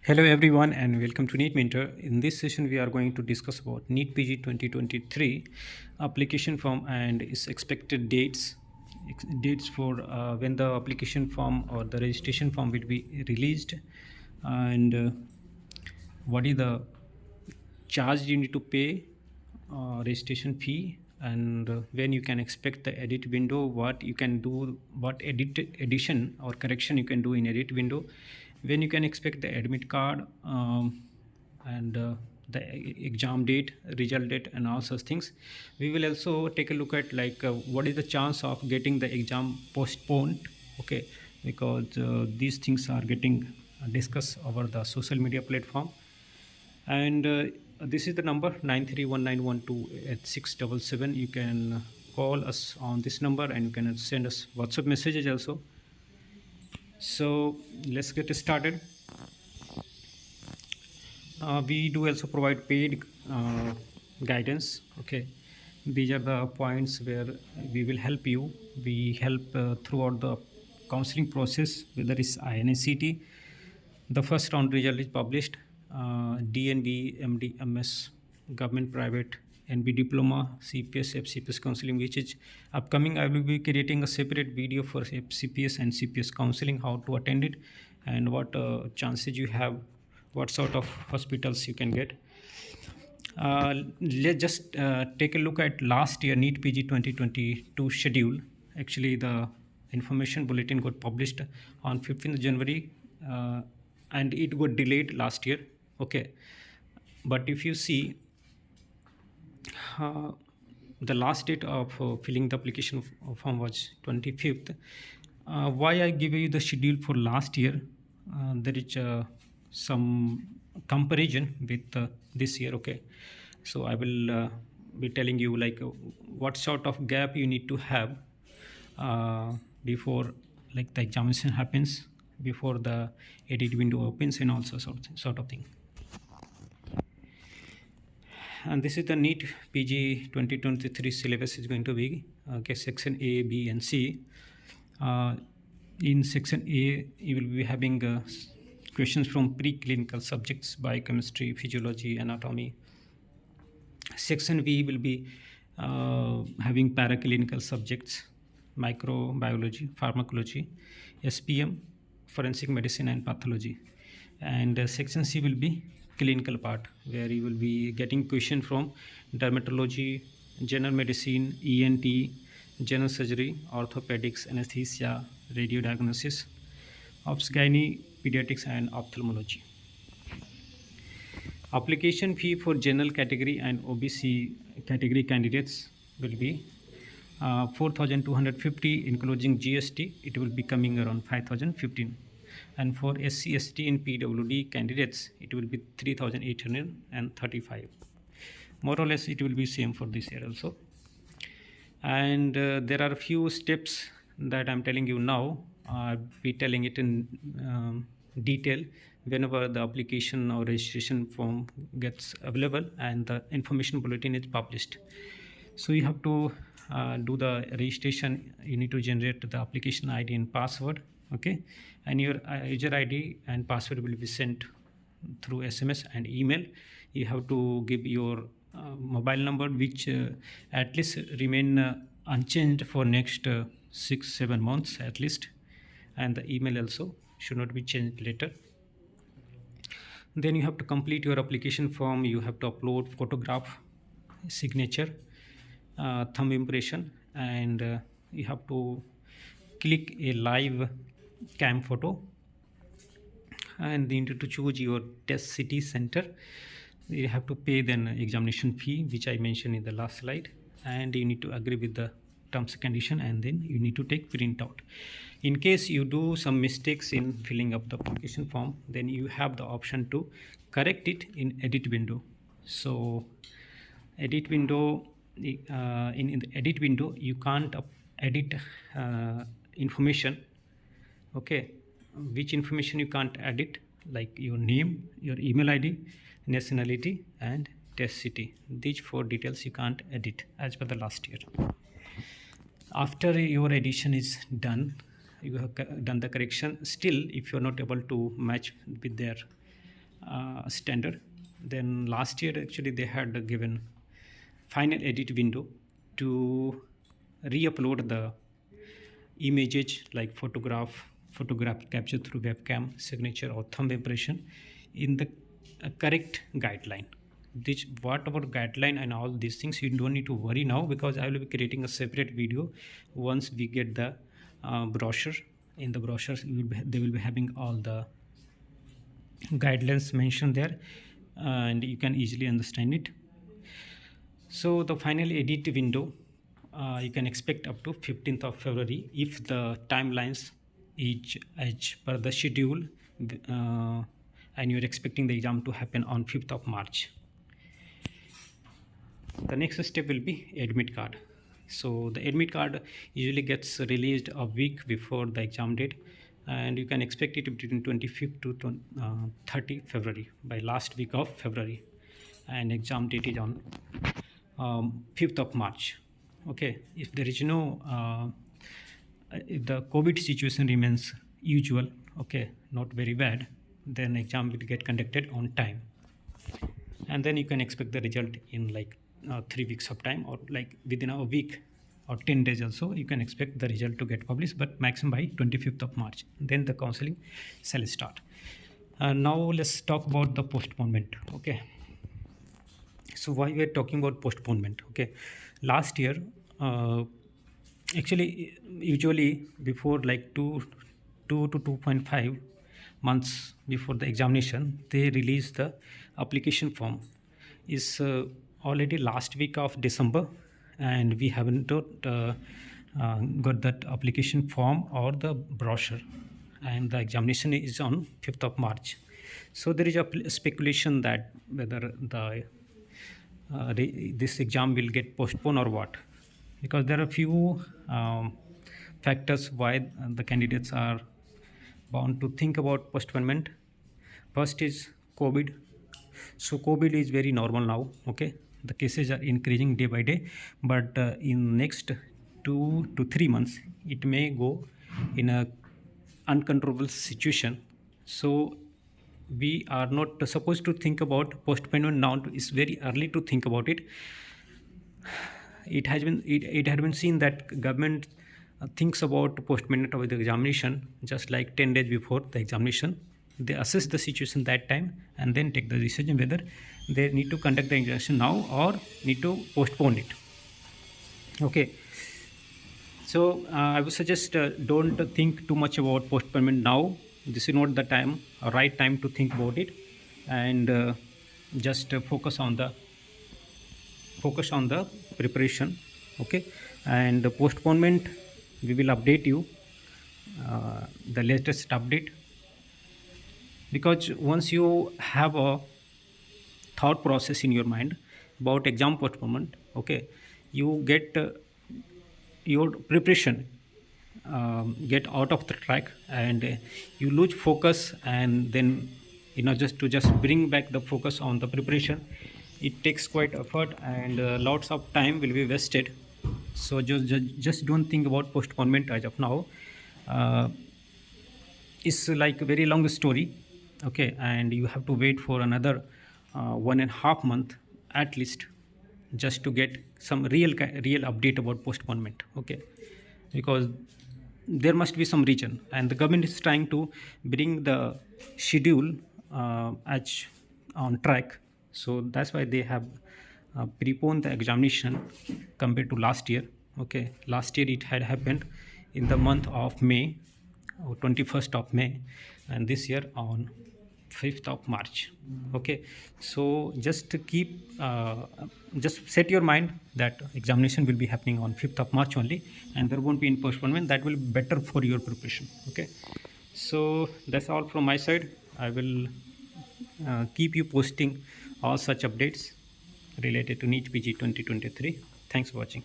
Hello everyone and welcome to NEET Mentor. In this session we are going to discuss about NEET PG 2023 application form and its expected dates for when the application form or the registration form will be released, and what is the charge you need to pay, registration fee, and when you can expect the edit window, what you can do, what addition or correction you can do in edit window, when you can expect the admit card, and the exam date, result date, and all such things. We will also take a look at what is the chance of getting the exam postponed, okay, because these things are getting discussed over the social media platform. And this is the number 9319128677. You can call us on this number and you can send us WhatsApp messages also. So let's get started. We do also provide paid guidance. Okay, these are the points where we will help you. We help throughout the counseling process, whether it's INCT. The first round result is published. DNB, MD, MS, government, private, NB diploma, CPS, FCPS counseling, which is upcoming. I will be creating a separate video for FCPS and CPS counseling, how to attend it, and what chances you have, what sort of hospitals you can get. Let's just take a look at last year NEET PG 2022 schedule. Actually, the information bulletin got published on 15th January, and it got delayed last year. Okay, but if you see, the last date of filling the application form was 25th. Why I give you the schedule for last year? There is some comparison with this year. Okay, so I will be telling you what sort of gap you need to have before the examination happens, before the edit window opens, and also sort of thing. And this is the NEET PG 2023 syllabus is going to be, okay, section A, B, and C. In section A, you will be having questions from preclinical subjects: biochemistry, physiology, anatomy. Section B will be having paraclinical subjects: microbiology, pharmacology, SPM, forensic medicine, and pathology. And section C will be clinical part, where you will be getting question from dermatology, general medicine, ENT, general surgery, orthopedics, anesthesia, radiodiagnosis, obs-gynae, pediatrics, and ophthalmology. Application fee for general category and OBC category candidates will be 4,250 including GST. It will be coming around 5,015. And for SC, ST, and PWD candidates, it will be 3,835. More or less, it will be same for this year also. And there are a few steps that I'm telling you now. I'll be telling it in detail whenever the application or registration form gets available and the information bulletin is published. So you have to do the registration. You need to generate the application ID and password. Okay, and your user ID and password will be sent through SMS and email. You have to give your mobile number, which at least remain unchanged for next 6-7 months at least, and the email also should not be changed later. Then you have to complete your application form. You have to upload photograph, signature, thumb impression, and you have to click a live cam photo, and you need to choose your test city center. You have to pay then examination fee, which I mentioned in the last slide, and you need to agree with the terms and condition, and then you need to take printout. In case you do some mistakes in filling up the application form, then you have the option to correct it in edit window. So edit window, in the edit window you can't edit information. Okay, which information you can't edit? Like your name, your email ID, nationality, and test city. These 4 details you can't edit as per the last year. After your edition is done, you have done the correction. Still, if you are not able to match with their standard. Then last year actually they had given final edit window to re-upload the images like photograph captured through webcam, signature or thumb impression in the correct guideline. This whatever guideline and all these things, you don't need to worry now, because I will be creating a separate video once we get the brochure. In the brochure they will be having all the guidelines mentioned there, and you can easily understand it. So the final edit window you can expect up to 15th of February if the timelines is as per the schedule, and you're expecting the exam to happen on 5th of March. The next step will be admit card. So the admit card usually gets released a week before the exam date, and you can expect it between 25th to 30 February, by last week of February, and exam date is on 5th of March. Okay, if there is no if the COVID situation remains usual, okay, not very bad, then exam will get conducted on time, and then you can expect the result in like 3 weeks of time, or like within a week or 10 days also you can expect the result to get published, but maximum by 25th of March. Then the counseling shall start. Now let's talk about the postponement. Okay, so why we are talking about postponement? Okay, last year actually usually before like 2 to 2.5 months before the examination, they release the application form. Is already last week of December, and we haven't got that application form or the brochure, and the examination is on 5th of March. So there is a speculation that whether the this exam will get postponed or what, because there are few factors why the candidates are bound to think about postponement. First is COVID. So COVID is very normal now. Okay, the cases are increasing day by day, but in next 2 to 3 months it may go in a uncontrollable situation. So we are not supposed to think about postponement now. It's very early to think about it. It had been seen that government thinks about postponement of the examination just like 10 days before the examination. They assess the situation that time and then take the decision whether they need to conduct the examination now or need to postpone it. Okay, so I would suggest don't think too much about postponement now. This is not the time, right time to think about it, and just focus on the preparation. Okay, and the postponement we will update you the latest update, because once you have a thought process in your mind about exam postponement, okay, you get your preparation get out of the track, and you lose focus, and then just bring back the focus on the preparation, it takes quite effort, and lots of time will be wasted. So just don't think about postponement as of now. It's like a very long story. Okay, and you have to wait for another 1.5 months at least just to get some real update about postponement. Okay, because there must be some reason, and the government is trying to bring the schedule as on track. So that's why they have preponed the examination compared to last year. Okay, last year it had happened in the month of May, or 21st of May, and this year on 5th of March. Okay, so just to keep just set your mind that examination will be happening on 5th of March only, and there won't be any postponement. That will be better for your preparation. Okay, so that's all from my side. I will keep you posting all such updates related to NEET PG 2023. Thanks for watching.